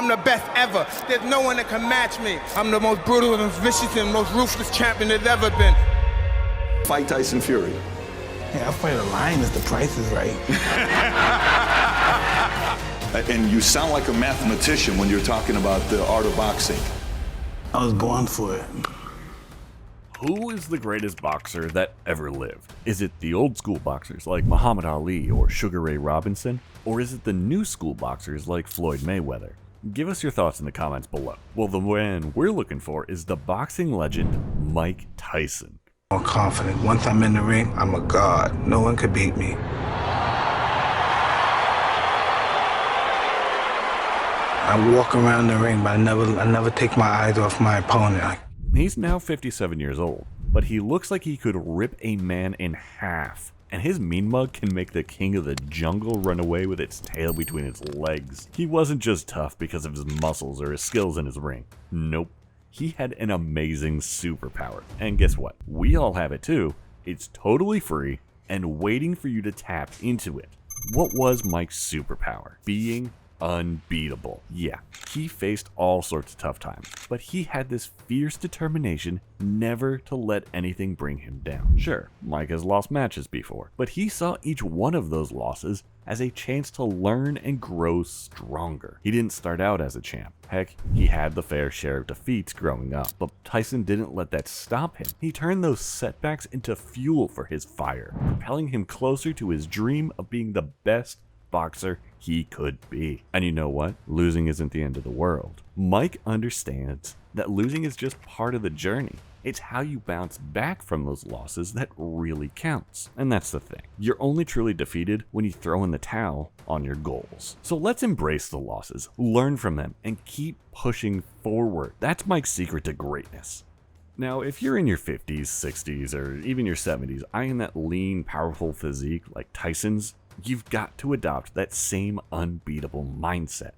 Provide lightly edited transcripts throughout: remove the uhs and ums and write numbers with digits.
I'm the best ever. There's no one that can match me. I'm the most brutal and vicious and most ruthless champion there's ever been. Fight Tyson Fury. Yeah, I'll fight a lion if the price is right. And you sound like a mathematician when you're talking about the art of boxing. I was born for it. Who is the greatest boxer that ever lived? Is it the old school boxers like Muhammad Ali or Sugar Ray Robinson? Or is it the new school boxers like Floyd Mayweather? Give us your thoughts in the comments below. Well, the man we're looking for is the boxing legend Mike Tyson. More confident. Once I'm in the ring, I'm a god. No one could beat me. I walk around the ring, but I never take my eyes off my opponent. He's now 57 years old, but he looks like he could rip a man in half. And his mean mug can make the king of the jungle run away with its tail between its legs. He wasn't just tough because of his muscles or his skills in his ring. Nope. He had an amazing superpower. And guess what? We all have it too. It's totally free and waiting for you to tap into it. What was Mike's superpower? Being unbeatable. Yeah, he faced all sorts of tough times, but he had this fierce determination never to let anything bring him down. Sure, Mike has lost matches before, but he saw each one of those losses as a chance to learn and grow stronger. He didn't start out as a champ. Heck, he had the fair share of defeats growing up, but Tyson didn't let that stop him. He turned those setbacks into fuel for his fire, propelling him closer to his dream of being the best boxer he could be. And you know what? Losing isn't the end of the world. Mike understands that losing is just part of the journey. It's how you bounce back from those losses that really counts. And that's the thing. You're only truly defeated when you throw in the towel on your goals. So let's embrace the losses, learn from them, and keep pushing forward. That's Mike's secret to greatness. Now, if you're in your 50s, 60s, or even your 70s, eyeing that lean, powerful physique like Tyson's, you've got to adopt that same unbeatable mindset.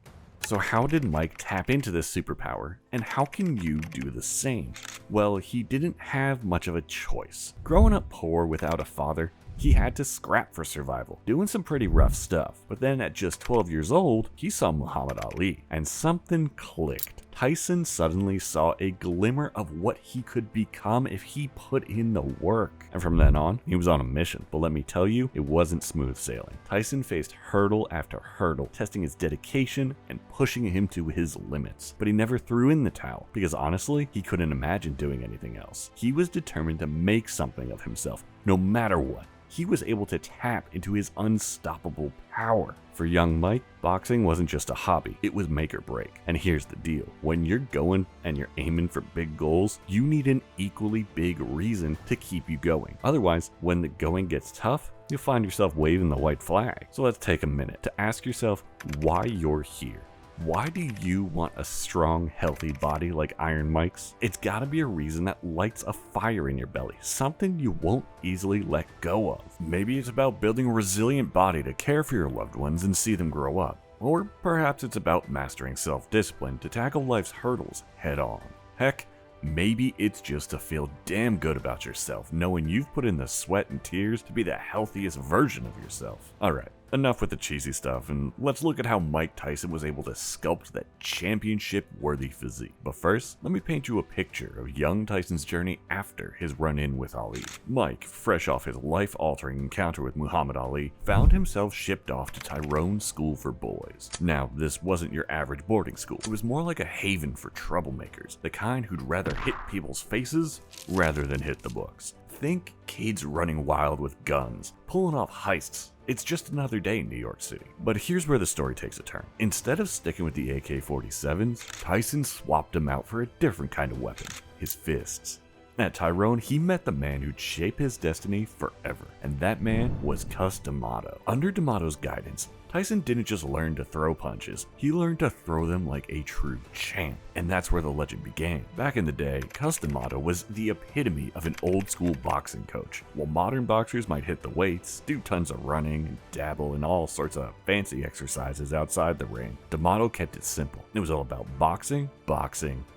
So how did Mike tap into this superpower, and how can you do the same? Well, he didn't have much of a choice. Growing up poor without a father, he had to scrap for survival, doing some pretty rough stuff. But then at just 12 years old, he saw Muhammad Ali, and something clicked. Tyson suddenly saw a glimmer of what he could become if he put in the work. And from then on, he was on a mission. But let me tell you, it wasn't smooth sailing. Tyson faced hurdle after hurdle, testing his dedication and pushing him to his limits. But he never threw in the towel, because honestly, he couldn't imagine doing anything else. He was determined to make something of himself, no matter what. He was able to tap into his unstoppable power. For young Mike, boxing wasn't just a hobby, it was make or break. And here's the deal, when you're going and you're aiming for big goals, you need an equally big reason to keep you going. Otherwise, when the going gets tough, you'll find yourself waving the white flag. So let's take a minute to ask yourself why you're here. Why do you want a strong, healthy body like Iron Mike's? It's gotta be a reason that lights a fire in your belly, something you won't easily let go of. Maybe it's about building a resilient body to care for your loved ones and see them grow up. Or perhaps it's about mastering self-discipline to tackle life's hurdles head on. Heck, maybe it's just to feel damn good about yourself, knowing you've put in the sweat and tears to be the healthiest version of yourself. Alright, enough with the cheesy stuff, and let's look at how Mike Tyson was able to sculpt that championship-worthy physique. But first, let me paint you a picture of young Tyson's journey after his run-in with Ali. Mike, fresh off his life-altering encounter with Muhammad Ali, found himself shipped off to Tyrone School for Boys. Now, this wasn't your average boarding school. It was more like a haven for troublemakers, the kind who'd rather hit people's faces rather than hit the books. Think kids running wild with guns, pulling off heists. It's just another day in New York City. But here's where the story takes a turn. Instead of sticking with the AK-47s, Tyson swapped them out for a different kind of weapon, his fists. At Tyrone, he met the man who'd shape his destiny forever, and that man was Cus D'Amato. Under D'Amato's guidance, Tyson didn't just learn to throw punches, he learned to throw them like a true champ. And that's where the legend began. Back in the day, Cus D'Amato was the epitome of an old school boxing coach. While modern boxers might hit the weights, do tons of running, and dabble in all sorts of fancy exercises outside the ring, D'Amato kept it simple. It was all about boxing,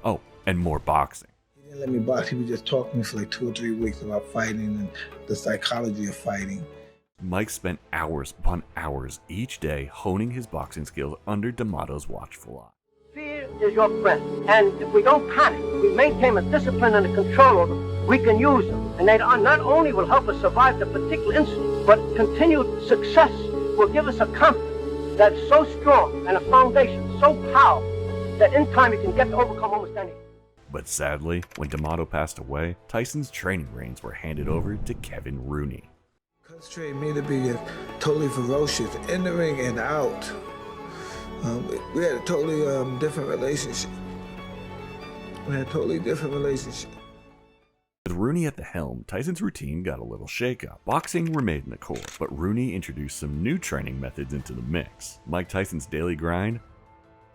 oh, and more boxing. He didn't let me box, he would just talk to me for like 2 or 3 weeks about fighting and the psychology of fighting. Mike spent hours upon hours each day honing his boxing skills under D'Amato's watchful eye. is your friend. And if we don't panic, we maintain a discipline and a control over them, we can use them. And they not only will help us survive the particular incident, but continued success will give us a confidence that's so strong and a foundation so powerful that in time you can get to overcome almost anything. But sadly, when D'Amato passed away, Tyson's training reins were handed over to Kevin Rooney. Coach trained me to be totally ferocious in the ring and out. We had a totally different relationship. With Rooney at the helm, Tyson's routine got a little shake-up. Boxing remained in the core, but Rooney introduced some new training methods into the mix. Mike Tyson's daily grind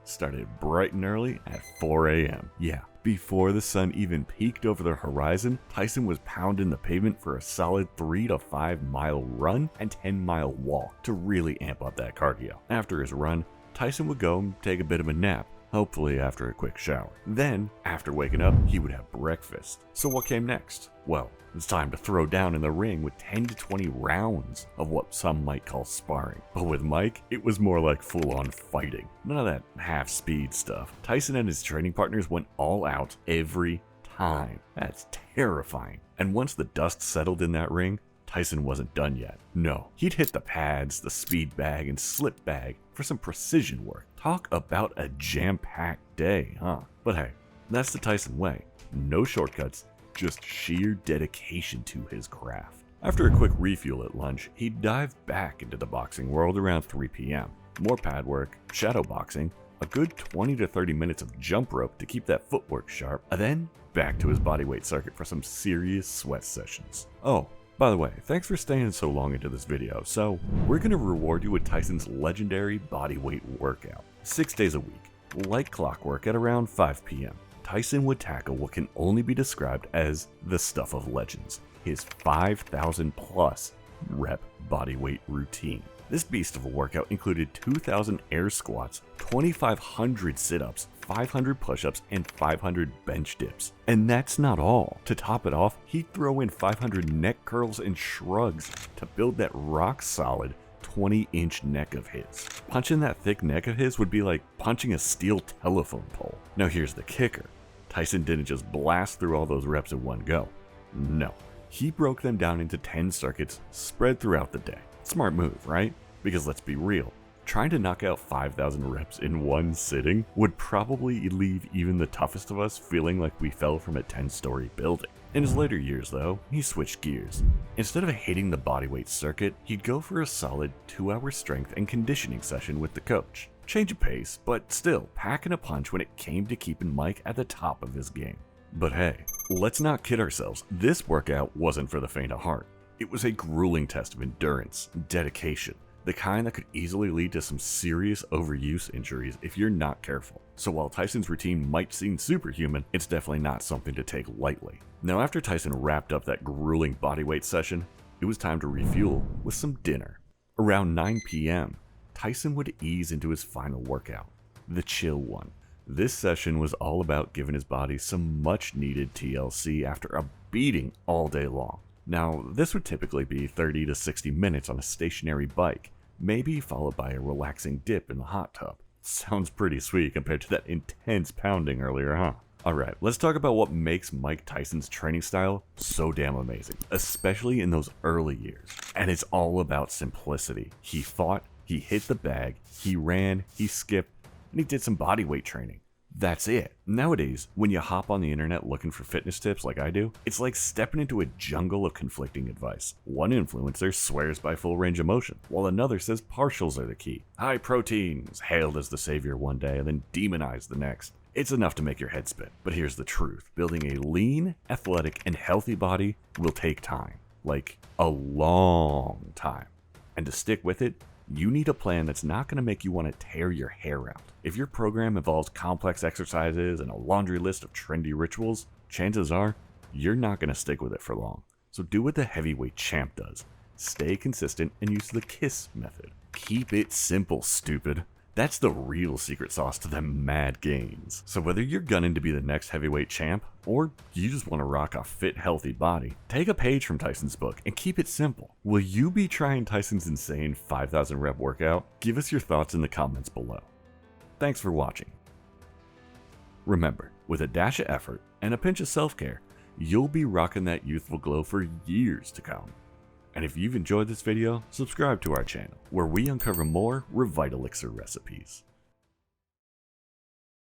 started bright and early at 4 a.m. Yeah, before the sun even peeked over the horizon, Tyson was pounding the pavement for a solid 3 to 5 mile run and 10-mile walk to really amp up that cardio. After his run, Tyson would go and take a bit of a nap, hopefully after a quick shower. Then, after waking up, he would have breakfast. So what came next? Well, it's time to throw down in the ring with 10 to 20 rounds of what some might call sparring. But with Mike, it was more like full-on fighting. None of that half-speed stuff. Tyson and his training partners went all out every time. That's terrifying. And once the dust settled in that ring, Tyson wasn't done yet. No, he'd hit the pads, the speed bag, and slip bag for some precision work. Talk about a jam-packed day, huh? But hey, that's the Tyson way. No shortcuts, just sheer dedication to his craft. After a quick refuel at lunch, he'd dive back into the boxing world around 3 p.m. More pad work, shadow boxing, a good 20 to 30 minutes of jump rope to keep that footwork sharp, and then back to his bodyweight circuit for some serious sweat sessions. Oh, by the way, thanks for staying so long into this video. So, we're going to reward you with Tyson's legendary bodyweight workout. 6 days a week, like clockwork at around 5 p.m. Tyson would tackle what can only be described as the stuff of legends, his 5,000 plus rep bodyweight routine. This beast of a workout included 2,000 air squats, 2,500 sit-ups, 500 push-ups, and 500 bench dips. And that's not all. To top it off, he'd throw in 500 neck curls and shrugs to build that rock-solid 20-inch neck of his. Punching that thick neck of his would be like punching a steel telephone pole. Now here's the kicker. Tyson didn't just blast through all those reps in one go. No, he broke them down into 10 circuits spread throughout the day. Smart move, right? Because let's be real, trying to knock out 5,000 reps in one sitting would probably leave even the toughest of us feeling like we fell from a 10-story building. In his later years though, he switched gears. Instead of hitting the bodyweight circuit, he'd go for a solid 2-hour strength and conditioning session with the coach. Change of pace, but still packing a punch when it came to keeping Mike at the top of his game. But hey, let's not kid ourselves, this workout wasn't for the faint of heart. It was a grueling test of endurance, dedication, the kind that could easily lead to some serious overuse injuries if you're not careful. So while Tyson's routine might seem superhuman, it's definitely not something to take lightly. Now after Tyson wrapped up that grueling bodyweight session, it was time to refuel with some dinner. Around 9 p.m., Tyson would ease into his final workout, the chill one. This session was all about giving his body some much needed TLC after a beating all day long. Now, this would typically be 30 to 60 minutes on a stationary bike, maybe followed by a relaxing dip in the hot tub. Sounds pretty sweet compared to that intense pounding earlier, huh? Alright, let's talk about what makes Mike Tyson's training style so damn amazing, especially in those early years. And it's all about simplicity. He fought, he hit the bag, he ran, he skipped, and he did some bodyweight training. That's it. Nowadays, when you hop on the internet looking for fitness tips like I do, it's like stepping into a jungle of conflicting advice. One influencer swears by full range of motion, while another says partials are the key. High protein is hailed as the savior one day and then demonized the next. It's enough to make your head spin. But here's the truth. Building a lean, athletic, and healthy body will take time. Like, a long time. And to stick with it, you need a plan that's not going to make you want to tear your hair out. If your program involves complex exercises and a laundry list of trendy rituals, chances are you're not going to stick with it for long. So do what the heavyweight champ does. Stay consistent and use the KISS method. Keep it simple, stupid. That's the real secret sauce to them mad gains. So whether you're gunning to be the next heavyweight champ, or you just want to rock a fit, healthy body, take a page from Tyson's book and keep it simple. Will you be trying Tyson's insane 5,000 rep workout? Give us your thoughts in the comments below. Thanks for watching. Remember, with a dash of effort and a pinch of self-care, you'll be rocking that youthful glow for years to come. And if you've enjoyed this video, subscribe to our channel, where we uncover more Revitalixer recipes.